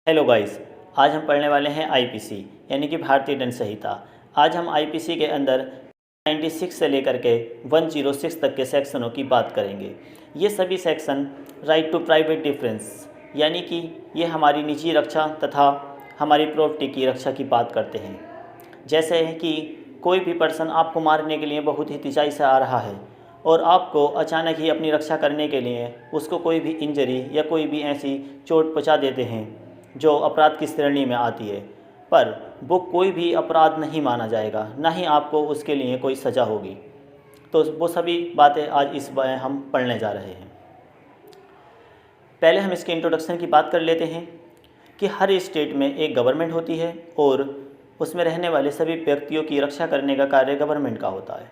Hello guys. आज हम पढ़ने वाले हैं आईपीसी यानी कि भारतीय दंड संहिता। आज हम आईपीसी के अंदर 96 से लेकर के 106 तक के सेक्शनों की बात करेंगे। ये सभी section right to private defence यानी कि ये हमारी निजी रक्षा तथा हमारी प्रॉपर्टी की रक्षा की बात करते हैं। जैसे कि कोई भी पर्सन आपको मारने के लिए बहुत ही तेज़ी से आ रहा है और आपको अचानक ही अपनी रक्षा करने के लिए उसको कोई भी इंजरी या कोई भी ऐसी चोट पहुंचा देते हैं जो अपराध की श्रेणी में आती है, पर वो कोई भी अपराध नहीं माना जाएगा, ना ही आपको उसके लिए कोई सज़ा होगी। तो वो सभी बातें आज इस बार हम पढ़ने जा रहे हैं। पहले हम इसके इंट्रोडक्शन की बात कर लेते हैं कि हर स्टेट में एक गवर्नमेंट होती है और उसमें रहने वाले सभी व्यक्तियों की रक्षा करने का कार्य गवर्नमेंट का होता है।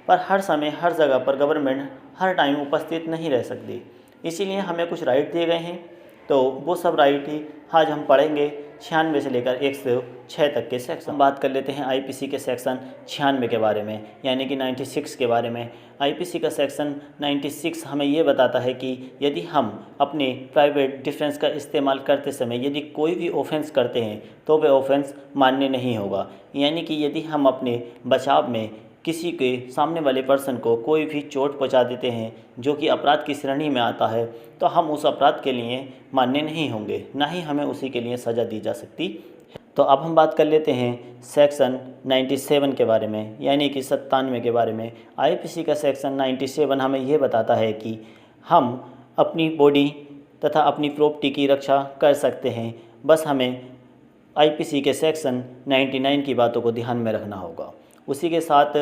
पर हर समय हर जगह पर गवर्नमेंट हर टाइम उपस्थित नहीं रह सकती, इसीलिए हमें कुछ राइट दिए गए हैं। तो वो सब राइट ही आज हम पढ़ेंगे 96 से लेकर 106 तक के सेक्शन। बात कर लेते हैं आईपीसी के सेक्शन 96 के बारे में यानी कि 96 के बारे में। आईपीसी का सेक्शन 96 हमें ये बताता है कि यदि हम अपने प्राइवेट डिफेंस का इस्तेमाल करते समय यदि कोई भी ऑफेंस करते हैं तो वह ऑफेंस मान्य नहीं होगा। यानी कि यदि हम अपने बचाव में किसी के सामने वाले पर्सन को कोई भी चोट पहुंचा देते हैं जो कि अपराध की श्रेणी में आता है, तो हम उस अपराध के लिए मान्य नहीं होंगे, ना ही हमें उसी के लिए सज़ा दी जा सकती है। तो अब हम बात कर लेते हैं सेक्शन 97 के बारे में यानी कि 97 के बारे में। आईपीसी का सेक्शन 97 हमें ये बताता है कि हम अपनी बॉडी तथा अपनी प्रॉपर्टी की रक्षा कर सकते हैं, बस हमें आईपीसी के सेक्शन 99 की बातों को ध्यान में रखना होगा। उसी के साथ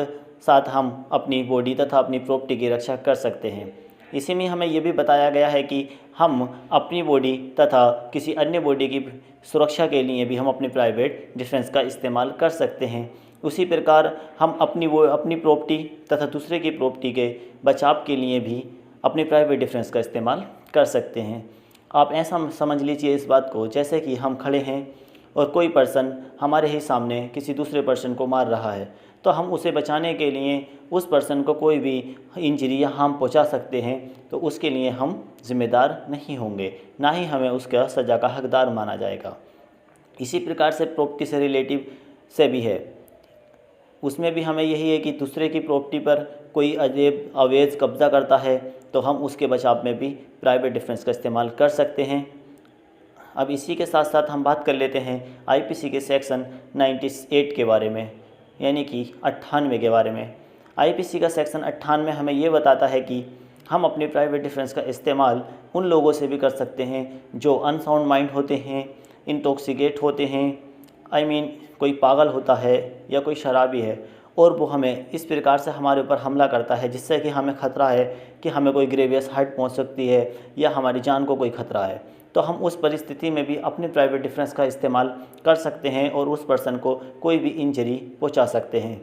साथ हम अपनी बॉडी तथा अपनी प्रॉपर्टी की रक्षा कर सकते हैं। इसी में हमें ये भी बताया गया है कि हम अपनी बॉडी तथा किसी अन्य बॉडी की सुरक्षा के लिए भी हम अपने प्राइवेट डिफेंस का इस्तेमाल कर सकते हैं। उसी प्रकार हम अपनी प्रॉपर्टी तथा दूसरे की प्रॉपर्टी के बचाव के लिए भी अपने प्राइवेट डिफेंस का इस्तेमाल कर सकते हैं। आप ऐसा समझ लीजिए इस बात को, जैसे कि हम खड़े हैं और कोई पर्सन हमारे ही सामने किसी दूसरे पर्सन को मार रहा है, तो हम उसे बचाने के लिए उस पर्सन को कोई भी इंजरी या हार्म पहुंचा सकते हैं, तो उसके लिए हम जिम्मेदार नहीं होंगे, ना ही हमें उसका सज़ा का हकदार माना जाएगा। इसी प्रकार से प्रॉपर्टी से रिलेटिव से भी है, उसमें भी हमें यही है कि दूसरे की प्रॉपर्टी पर कोई अवैध कब्जा करता है तो हम उसके बचाव में भी प्राइवेट डिफेंस का इस्तेमाल कर सकते हैं। अब इसी के साथ साथ हम बात कर लेते हैं आईपीसी के सेक्शन 98 के बारे में यानी कि 98 के बारे में। आईपीसी का सेक्शन 98 हमें ये बताता है कि हम अपने प्राइवेट डिफेंस का इस्तेमाल उन लोगों से भी कर सकते हैं जो अनसाउंड माइंड होते हैं, इंटॉक्सिकेट होते हैं, कोई पागल होता है या कोई शराबी है और वो हमें इस प्रकार से हमारे ऊपर हमला करता है जिससे कि हमें ख़तरा है कि हमें कोई ग्रेवियस हर्ट पहुंच सकती है या हमारी जान को कोई ख़तरा है, तो हम उस परिस्थिति में भी अपने प्राइवेट डिफेंस का इस्तेमाल कर सकते हैं और उस पर्सन को कोई भी इंजरी पहुंचा सकते हैं।